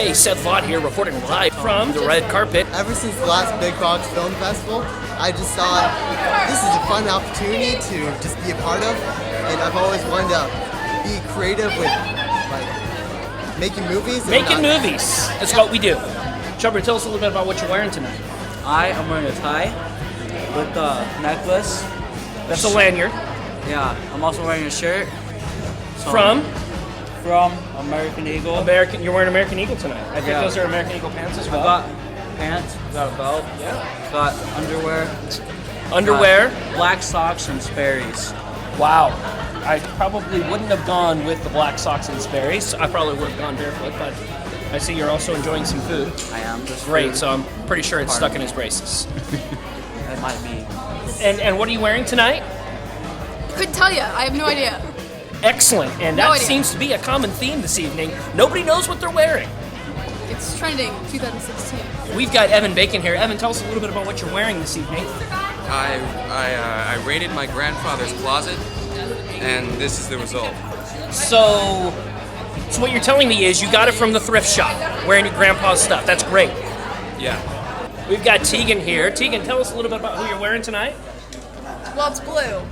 Hey, Seth Vaught here, reporting live from the red carpet. Ever since the last Big Box Film Festival, I just thought this is a fun opportunity to just be a part of, and I've always wanted to be creative with like making movies. Making movies. That's what we do. Chubber, tell us a little bit about what you're wearing tonight. I am wearing a tie with a necklace. That's a lanyard. Yeah, I'm also wearing a shirt. From American Eagle. You're wearing American Eagle tonight. I think those are American Eagle pants as well. I got pants, got a belt, got underwear, black socks and Sperry's. Wow. I probably wouldn't have gone with the black socks and Sperry's. I probably would have gone barefoot, but I see you're also enjoying some food. I am. Great, so I'm pretty sure it's stuck in his braces. It might be. And what are you wearing tonight? Couldn't tell you. I have no idea. Excellent, and that seems to be a common theme this evening. Nobody knows what they're wearing. It's trending 2016. We've got Evan Bacon here. Evan, tell us a little bit about what you're wearing this evening. I raided my grandfather's closet, and this is the result. So what you're telling me is you got it from the thrift shop, wearing your grandpa's stuff. That's great. Yeah. We've got Tegan here. Tegan, tell us a little bit about who you're wearing tonight. Well, it's blue.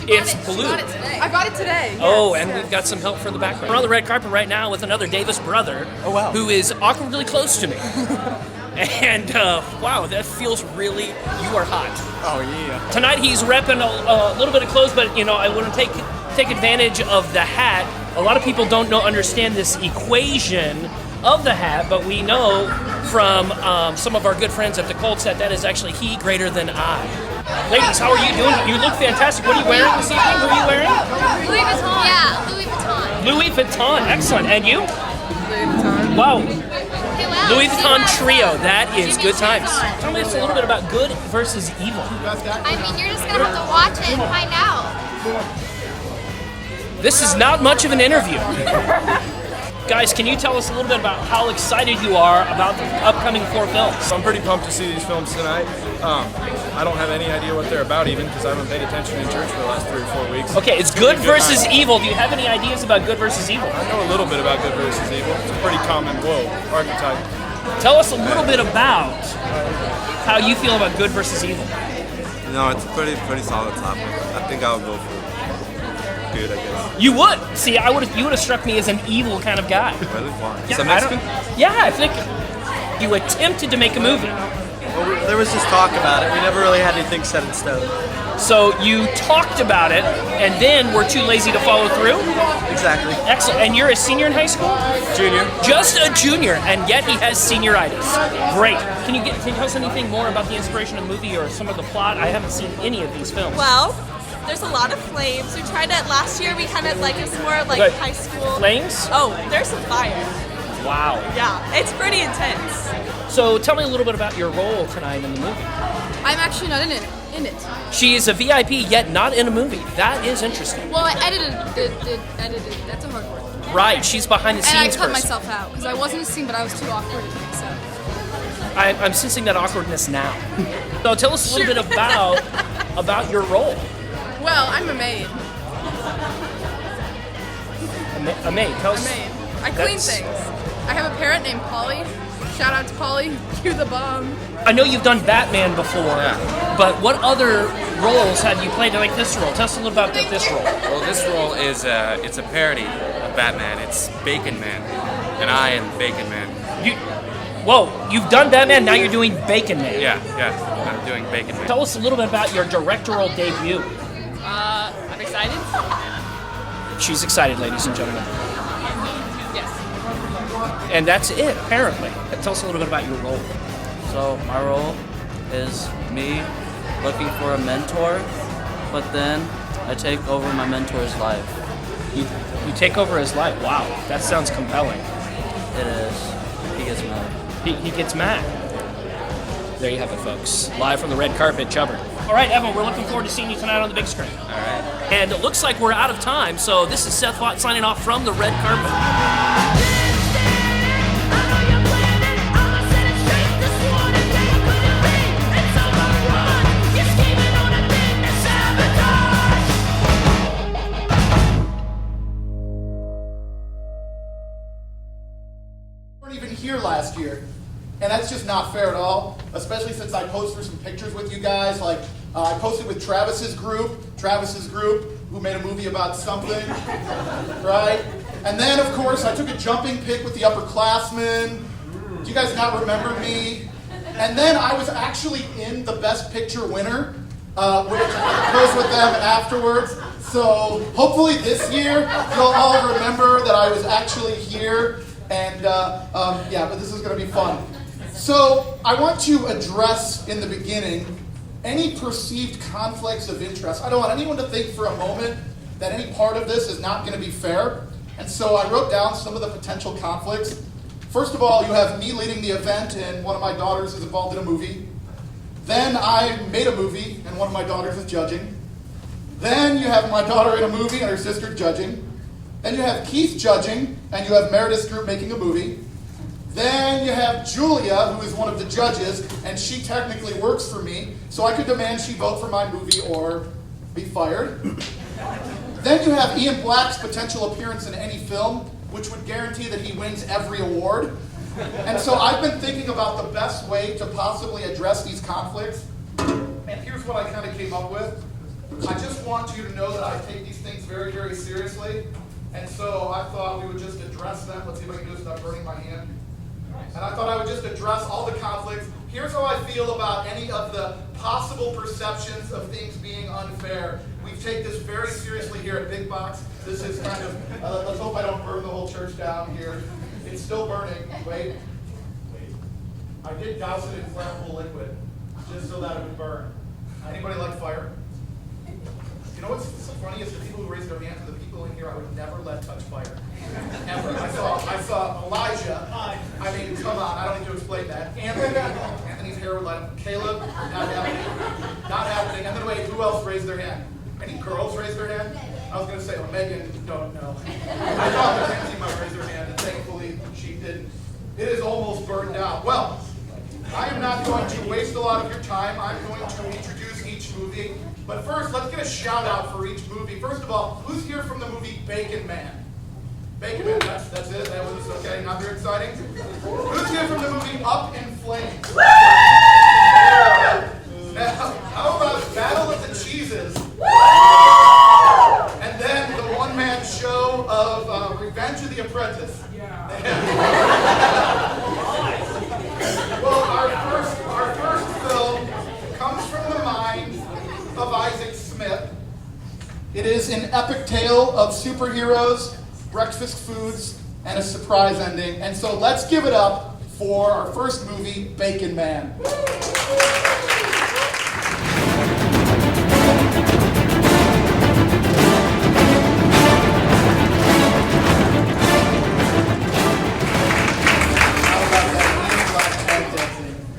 It's blue. I got it today. Oh, and we've got some help for the background. We're on the red carpet right now with another Davis brother. Oh, wow. Who is awkwardly close to me. And wow, that feels really, you are hot. Oh yeah. Tonight he's repping a little bit of clothes, but I want to take advantage of the hat. A lot of people don't understand this equation of the hat, but we know from some of our good friends at the Colts that is actually he greater than I. Ladies, how are you doing? You look fantastic. What are you wearing this evening? Who are you wearing? Louis Vuitton. Yeah, Louis Vuitton. Louis Vuitton. Excellent. And you? Louis Vuitton. Wow. Hey, wow. Louis Vuitton trio. That is good times. Tell me a little bit about good versus evil. I mean, you're just gonna have to watch it and find out. This is not much of an interview. Guys, can you tell us a little bit about how excited you are about the upcoming 4 films? I'm pretty pumped to see these films tonight. I don't have any idea what they're about even because I haven't paid attention in church for the last 3 or 4 weeks. Okay, it's good versus evil. Do you have any ideas about good versus evil? I know a little bit about good versus evil. It's a pretty common, archetype. Tell us a little bit about how you feel about good versus evil. No, it's a pretty solid topic. I think I'll go for good, I guess. You would. See, you would have struck me as an evil kind of guy. Really? Why? Yeah, Some Mexican? I think you attempted to make a movie. Well, there was just talk about it. We never really had anything set in stone. So you talked about it, and then were too lazy to follow through? Exactly. Excellent. And you're a senior in high school? Junior. Just a junior, and yet he has senioritis. Great. Can you tell us anything more about the inspiration of the movie or some of the plot? I haven't seen any of these films. Well, there's a lot of flames. We tried it last year. We kind of it's more like high school. Flames? Oh, there's some fire. Wow. Yeah, it's pretty intense. So tell me a little bit about your role tonight in the movie. I'm actually not in it. She is a VIP, yet not in a movie. That is interesting. Well, I edited. That's a hard word. Right, she's behind the And I scenes cut person. myself out because I wasn't a scene, but I was too awkward. So. I'm sensing that awkwardness now. So tell us a little bit about your role. Well, I'm a maid. A maid. Tell us. A maid. I clean things. I have a parrot named Polly. Shout out to Polly. Cue the bomb. I know you've done Batman before, but what other roles have you played like this role? Tell us a little about this role. Well, this role is it's a parody of Batman. It's Bacon Man, and I am Bacon Man. You've done Batman, now you're doing Bacon Man. Yeah, I'm doing Bacon Man. Tell us a little bit about your directorial debut. I'm excited. She's excited, ladies and gentlemen. Yes. And that's it, apparently. Tell us a little bit about your role. So my role is me looking for a mentor, but then I take over my mentor's life. You take over his life. Wow, that sounds compelling. It is. He gets mad. He gets mad. There you have it, folks. Live from the red carpet, Chubber. All right, Evan, we're looking forward to seeing you tonight on the big screen. All right. And it looks like we're out of time, so this is Seth Vaught signing off from the red carpet. even here last year. And that's just not fair at all, especially since I posted some pictures with you guys. Like, I posted with Travis's group, who made a movie about something, right? And then, of course, I took a jumping pic with the upperclassmen. Do you guys not remember me? And then I was actually in the Best Picture winner, which I posed with them afterwards. So hopefully this year you'll all remember that I was actually here. And yeah, but this is going to be fun. So I want to address in the beginning any perceived conflicts of interest. I don't want anyone to think for a moment that any part of this is not going to be fair. And so I wrote down some of the potential conflicts. First of all, you have me leading the event and one of my daughters is involved in a movie. Then I made a movie and one of my daughters is judging. Then you have my daughter in a movie and her sister judging. Then you have Keith judging and you have Meredith's group making a movie. Then you have Julia, who is one of the judges, and she technically works for me, so I could demand she vote for my movie or be fired. Then you have Ian Black's potential appearance in any film, which would guarantee that he wins every award. And so I've been thinking about the best way to possibly address these conflicts, and here's what I kind of came up with. I just want you to know that I take these things very, very seriously, and so I thought we would just address them. Let's see if I can do this without burning my hand. And I thought I would just address all the conflicts. Here's how I feel about any of the possible perceptions of things being unfair. We take this very seriously here at Big Box. This is kind of, let's hope I don't burn the whole church down here. It's still burning. Wait. I did douse it in flammable liquid, just so that it would burn. Anybody like fire? You know what's so funny is the people who raise their hands are the people in here I would never let touch fire. Ever. I saw Elijah. I mean, come on, I don't need to explain that. Anthony's hair would light up. Caleb, not happening. Not happening. And then wait, who else raised their hand? Any girls raise their hand? I was going to say, well, Megan, don't know. I thought that Nancy might raise her hand, and thankfully she didn't. It is almost burned out. Well, I am not going to waste a lot of your time. I'm going to introduce each movie. But first, let's get a shout out for each movie. First of all, who's here from the movie Bacon Man? Bacon Man, that's it. That was okay, not very exciting. Who's here from the movie Up in Flames? Now, how about Battle of the Cheeses? And then the one-man show of Revenge of the Apprentice. Well, our first film comes from the mind of Isaac Smith. It is an epic tale of superheroes, breakfast foods, and a surprise ending. And so let's give it up for our first movie, Bacon Man.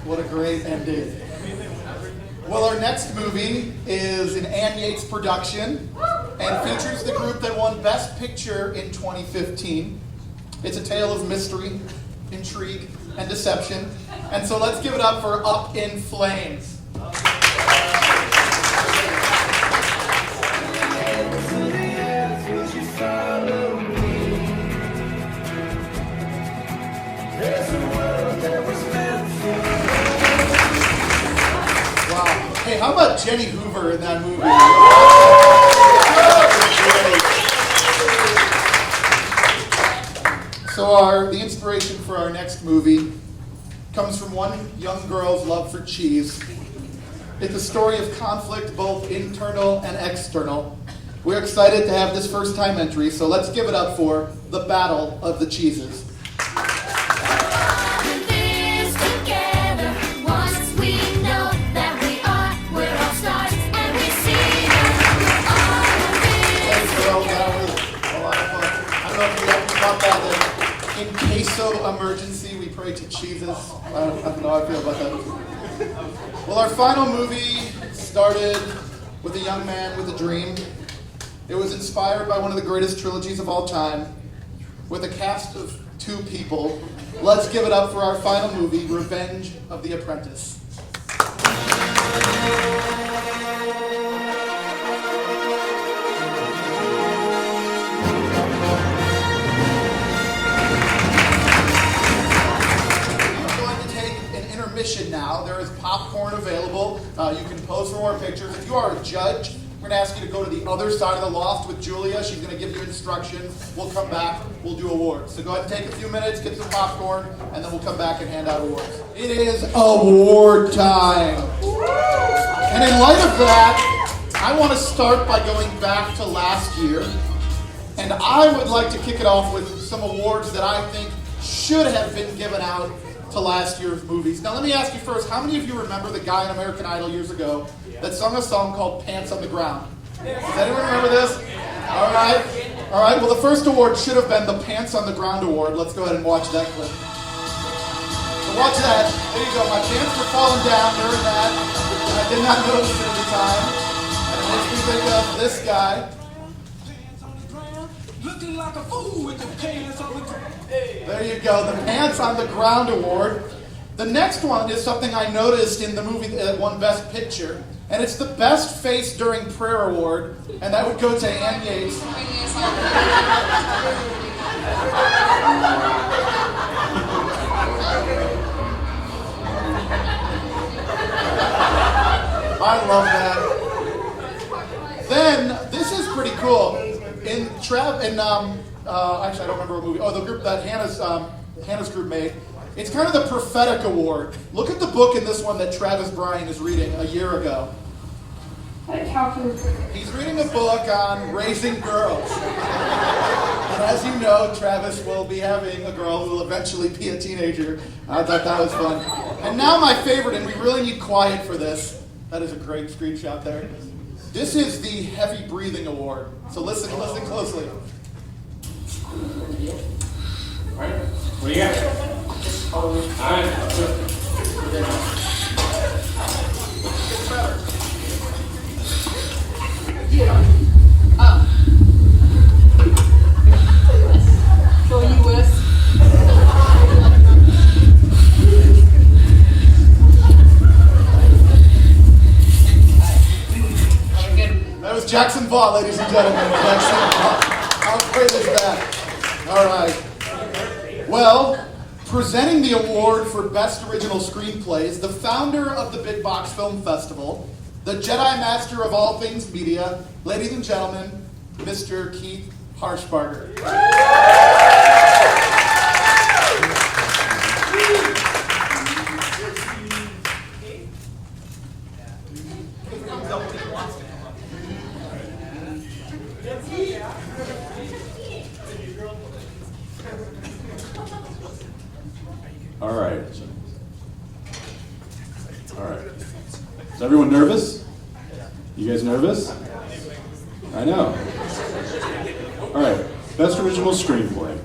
What a great ending. Well, our next movie is an Ann Yates production and features the group that won Best Picture in 2015. It's a tale of mystery, intrigue, and deception. And so let's give it up for Up in Flames. Hey, how about Jenny Hoover in that movie? So the inspiration for our next movie comes from one young girl's love for cheese. It's a story of conflict, both internal and external. We're excited to have this first-time entry, so let's give it up for The Battle of the Cheeses. In queso emergency, we pray to Jesus. I don't know how I feel about that. Well, our final movie started with a young man with a dream. It was inspired by one of the greatest trilogies of all time, with a cast of 2 people. Let's give it up for our final movie, Revenge of the Apprentice. You can pose for more pictures. If you are a judge, we're going to ask you to go to the other side of the loft with Julia. She's going to give you instructions. We'll come back. We'll do awards. So go ahead and take a few minutes, get some popcorn, and then we'll come back and hand out awards. It is award time. And in light of that, I want to start by going back to last year. And I would like to kick it off with some awards that I think should have been given out to last year's movies. Now let me ask you first, how many of you remember the guy in American Idol years ago that sung a song called Pants on the Ground? Does anyone remember this? All right. Well, the first award should have been the Pants on the Ground award. Let's go ahead and watch that clip. So watch that. There you go. My pants were falling down during that. And I did not notice it at the time. And it makes me think of this guy. Looking like a fool with your pants on the ground. There you go, the Pants on the Ground award. The next one is something I noticed in the movie that won Best Picture, and it's the Best Face During Prayer award, and that would go to Ann Yates. I love that. Then, this is pretty cool. Actually, I don't remember what movie. Oh, the group that Hannah's group made. It's kind of the prophetic award. Look at the book in this one that Travis Bryan is reading a year ago. He's reading a book on raising girls. And as you know, Travis will be having a girl who will eventually be a teenager. I thought that was fun. And now my favorite, and we really need quiet for this. That is a great screenshot there. This is the Heavy Breathing Award. So listen closely. All right. What do you got? All right. So you Wes? That was Jackson Vaught, ladies and gentlemen. Jackson Vaught. How great is that? All right. Well, presenting the award for Best Original Screenplay is the founder of the Big Box Film Festival, the Jedi Master of all things media, ladies and gentlemen, Mr. Keith Harshbarger. All right. Is everyone nervous? You guys nervous? I know. All right. Best Original Screenplay.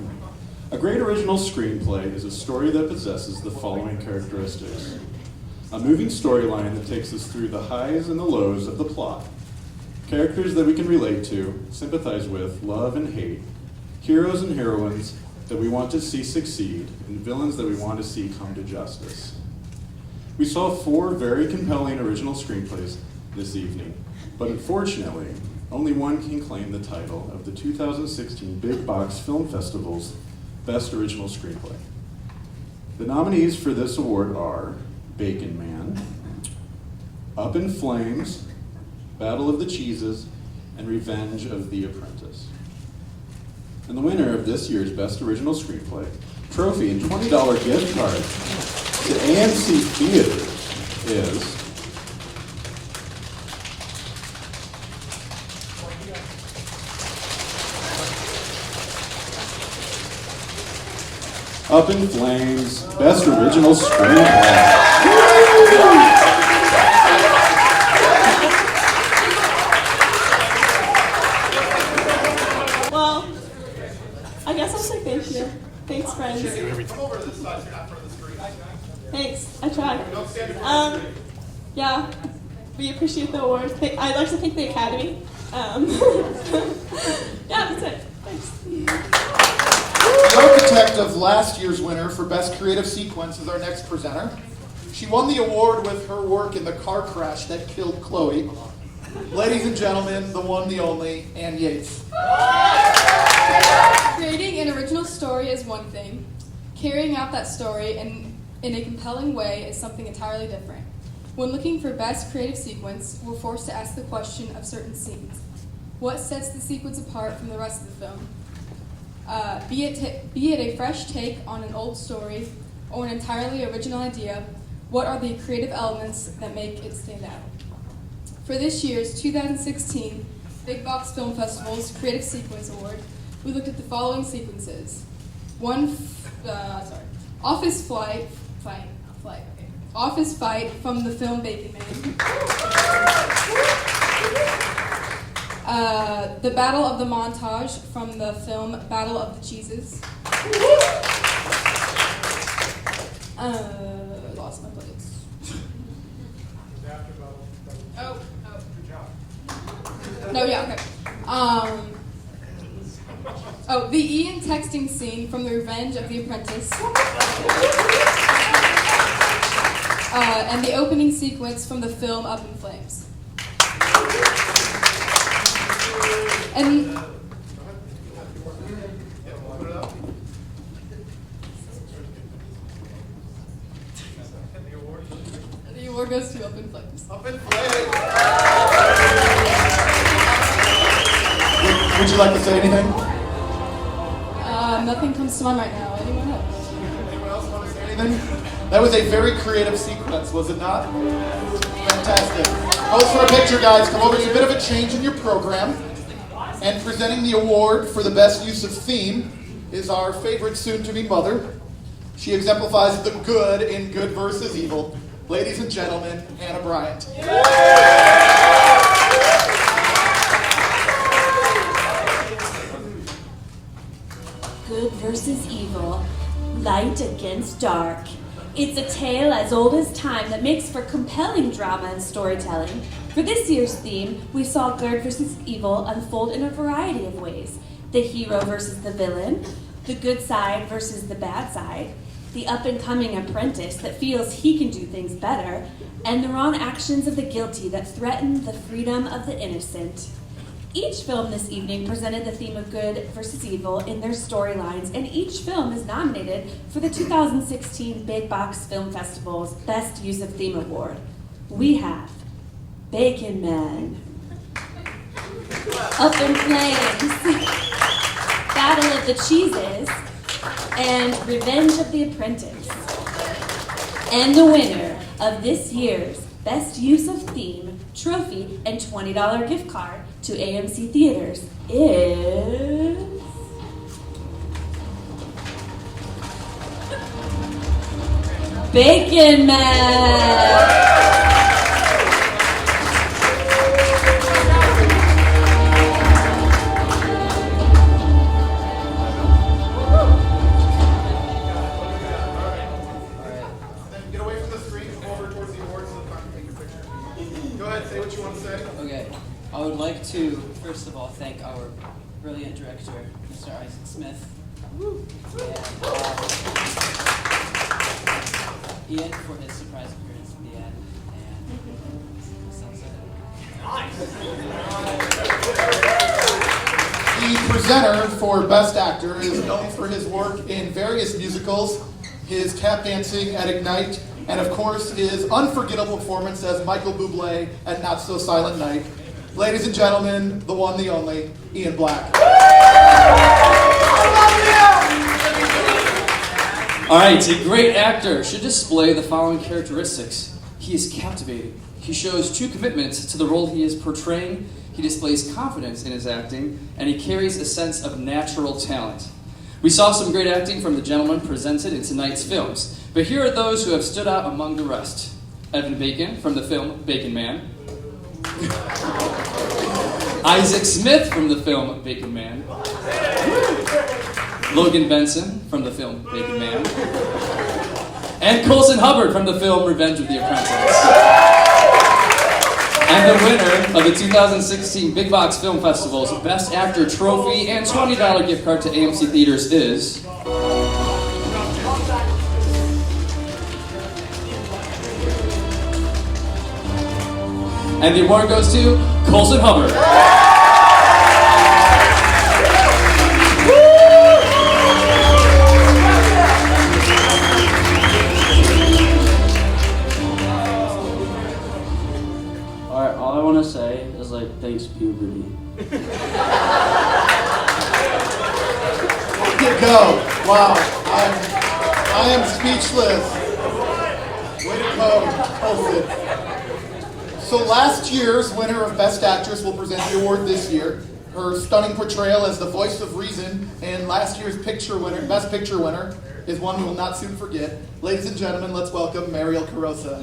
A great original screenplay is a story that possesses the following characteristics. A moving storyline that takes us through the highs and the lows of the plot. Characters that we can relate to, sympathize with, love and hate. Heroes and heroines that we want to see succeed, and villains that we want to see come to justice. We saw 4 very compelling original screenplays this evening, but unfortunately, only one can claim the title of the 2016 Big Box Film Festival's Best Original Screenplay. The nominees for this award are Bacon Man, Up in Flames, Battle of the Cheeses, and Revenge of the Apprentice. And the winner of this year's Best Original Screenplay trophy and $20 gift card to AMC Theater is Up in Flames, Best Original Screenplay. Well, I guess I'll say thank you. Thanks, friends. Come over to this side so you're not in front of the screen. Thanks. I tried. Yeah, we appreciate the award. I'd like to thank the Academy. Yeah, that's it. Thanks. The architect of last year's winner for Best Creative Sequence is our next presenter. She won the award with her work in the car crash that killed Chloe. Ladies and gentlemen, the one, the only, Ann Yates. Creating an original story is one thing. Carrying out that story in a compelling way is something entirely different. When looking for best creative sequence, we're forced to ask the question of certain scenes. What sets the sequence apart from the rest of the film? Be it a fresh take on an old story or an entirely original idea, what are the creative elements that make it stand out? For this year's 2016 Big Box Film Festival's Creative Sequence Award, we looked at the following sequences. Office fight from the film Bacon Man. The Battle of the Montage from the film Battle of the Cheeses. Lost my place. No, yeah, okay. The Ian texting scene from The Revenge of the Apprentice. And the opening sequence from the film Up in Flames. And the award goes to Up in Flames. Up in Flames. Would you like to say anything? Nothing comes to mind right now. Anyone else? Anyone else want to say anything? That was a very creative sequence, was it not? Fantastic. Pose for a picture, guys. Come over. There's a bit of a change in your program. And presenting the award for the best use of theme is our favorite soon-to-be mother. She exemplifies the good in Good versus Evil. Ladies and gentlemen, Hannah Bryant. Good versus evil, light against dark. It's a tale as old as time that makes for compelling drama and storytelling. For this year's theme, we saw good versus evil unfold in a variety of ways. The hero versus the villain, the good side versus the bad side, the up-and-coming apprentice that feels he can do things better, and the wrong actions of the guilty that threaten the freedom of the innocent. Each film this evening presented the theme of good versus evil in their storylines, and each film is nominated for the 2016 Big Box Film Festival's Best Use of Theme Award. We have Bacon Man, Up in Flames, Battle of the Cheeses, and Revenge of the Apprentice. And the winner of this year's Best Use of Theme trophy and $20 gift card to AMC Theaters is Bacon Man. I would like to, first of all, thank our brilliant director, Mr. Isaac Smith, and Ian for his surprise appearance at the end, and The presenter for Best Actor is known for his work in various musicals, his tap dancing at Ignite, and of course his unforgettable performance as Michael Bublé at Not So Silent Night. Ladies and gentlemen, the one, the only, Ian Black. All right, a great actor should display the following characteristics. He is captivating. He shows true commitment to the role he is portraying. He displays confidence in his acting, and he carries a sense of natural talent. We saw some great acting from the gentlemen presented in tonight's films, but here are those who have stood out among the rest. Evan Bacon from the film Bacon Man. Isaac Smith from the film Bacon Man. Logan Benson from the film Bacon Man. And Colson Hubbard from the film Revenge of the Apprentice. And the winner of the 2016 Big Box Film Festival's Best Actor trophy and $20 gift card to AMC Theaters is... And the award goes to Colson Hubbard. Wow, I am speechless. Way to go, Colson. So last year's winner of Best Actress will present the award this year. Her stunning portrayal as the voice of reason and last year's Best Picture winner is one we will not soon forget. Ladies and gentlemen, let's welcome Mariel Carosa.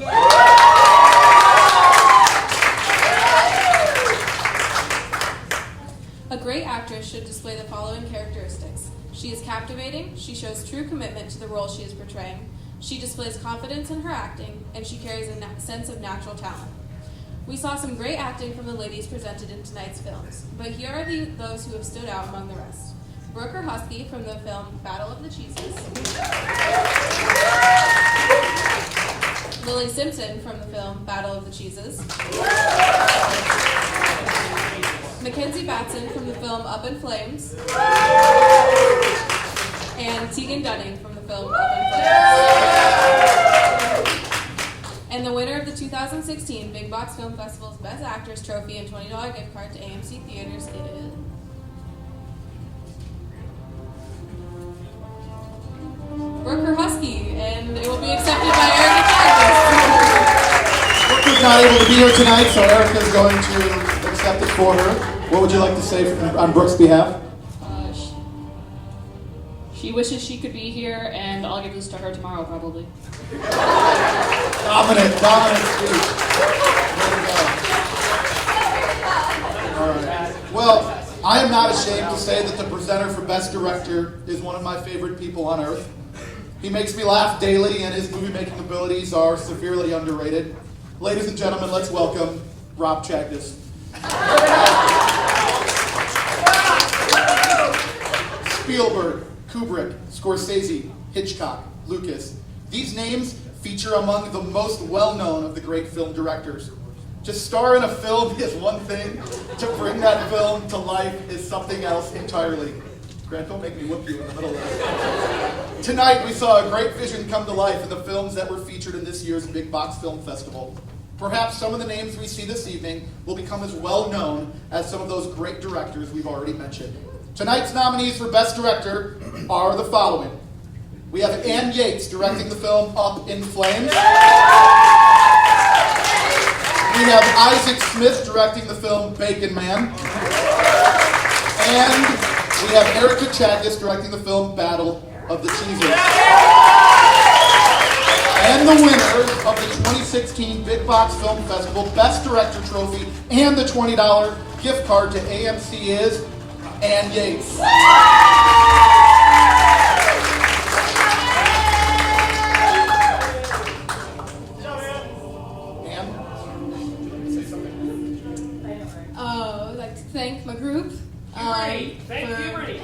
A great actress should display the following characteristics. She is captivating, she shows true commitment to the role she is portraying, she displays confidence in her acting, and she carries a sense of natural talent. We saw some great acting from the ladies presented in tonight's films, but here are those who have stood out among the rest. Brooker Husky from the film Battle of the Cheeses. Lily Simpson from the film Battle of the Cheeses. Mackenzie Batson from the film Up in Flames. And Tegan Dunning from the film Up in Flames. And the winner of the 2016 Big Box Film Festival's Best Actress Trophy and $20 gift card to AMC Theaters is... Brooker Husky, and it will be accepted by Erica Chagris. Brooker's not able to be here tonight, so Erica's going to accept it for her. What would you like to say on Brooke's behalf? She wishes she could be here, and I'll give this to her tomorrow, probably. Dominant speech. There we go. All right. Well, I am not ashamed to say that the presenter for Best Director is one of my favorite people on earth. He makes me laugh daily, and his movie-making abilities are severely underrated. Ladies and gentlemen, let's welcome Rob Chagnis. Spielberg, Kubrick, Scorsese, Hitchcock, Lucas. These names feature among the most well-known of the great film directors. To star in a film is one thing, to bring that film to life is something else entirely. Grant, don't make me whoop you in the middle of this. Tonight we saw a great vision come to life in the films that were featured in this year's Big Box Film Festival. Perhaps some of the names we see this evening will become as well known as some of those great directors we've already mentioned. Tonight's nominees for Best Director are the following. We have Anne Yates directing the film Up in Flames. We have Isaac Smith directing the film Bacon Man. And we have Erica Chagnis directing the film Battle of the Cheeses. And the winner of the 2016 Big Box Film Festival Best Director Trophy and the $20 gift card to AMC is Anne Yates. I'd like to thank my group. Thank puberty.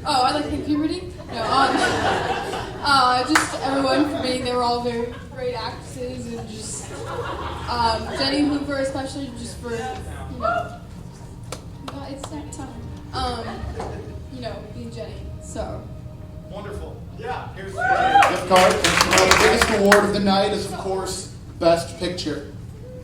Oh, I like to thank puberty? No, just everyone for being, they were all very great actresses, and just Jenny Hoover especially, just for, it's that time. Being Jenny, so. Wonderful. Yeah, here's the gift card. The biggest award of the night is, of course, Best Picture.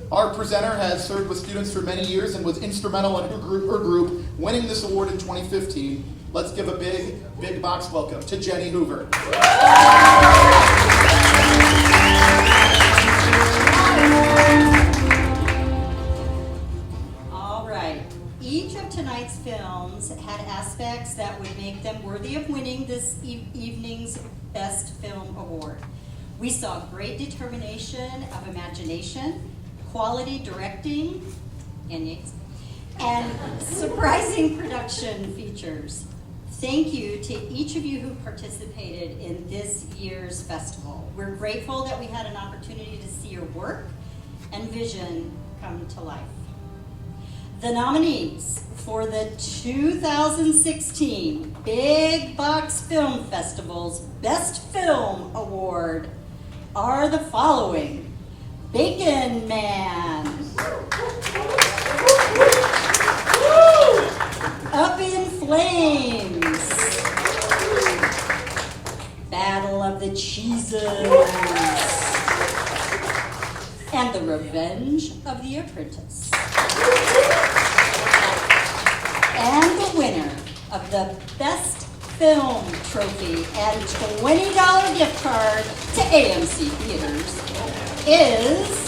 Our presenter has served with students for many years and was instrumental in her group winning this award in 2015. Let's give a big box welcome to Jenny Hoover. All right. Each of tonight's films had aspects that would make them worthy of winning this evening's Best Film Award. We saw great determination of imagination, quality directing, and surprising production features. Thank you to each of you who participated in this year's festival. We're grateful that we had an opportunity to see your work and vision come to life. The nominees for the 2016 Big Box Film Festival's Best Film Award are the following. Bacon Man. Up in Flames. Battle of the Cheeses. And The Revenge of the Apprentice. And the of the Best Film Trophy and $20 gift card to AMC Theaters is...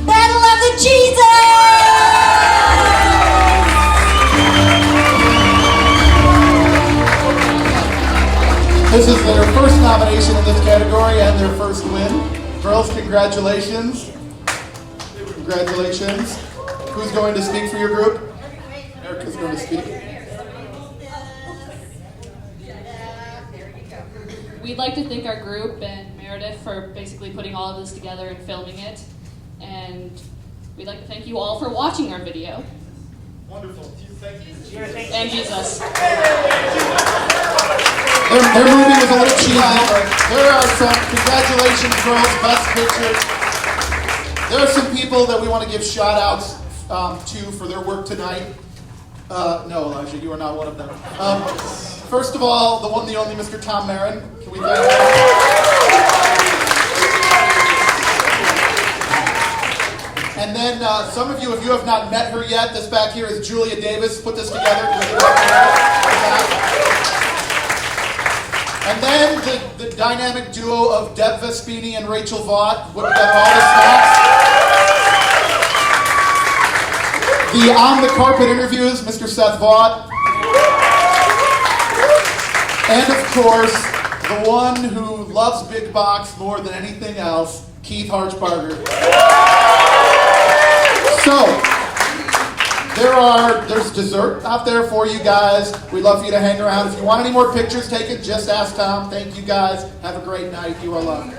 Battle of the This is their first nomination in this category and their first win. Girls, congratulations. Congratulations. Who's going to speak for your group? Erica's going to speak. We'd like to thank our group and Meredith for basically putting all of this together and filming it. And we'd like to thank you all for watching our video. Wonderful. Thank you. And Jesus. Their movie was a little cheesy, but there are some, congratulations girls, best picture. There are some people that we want to give shout outs to for their work tonight. No, Elijah, you are not one of them. First of all, the one, the only Mr. Tom Marin. Can we thank him? And then some of you, if you have not met her yet, this back here is Julia Davis. Put this together. And then the dynamic duo of Deb Vespini and Rachel Vaught put together all the snaps. The on-the-carpet interviews, Mr. Seth Vaught. And of course, the one who loves big box more than anything else, Keith Harchbarger. So, there's dessert out there for you guys. We'd love for you to hang around. If you want any more pictures taken, just ask Tom. Thank you guys. Have a great night. You are loved.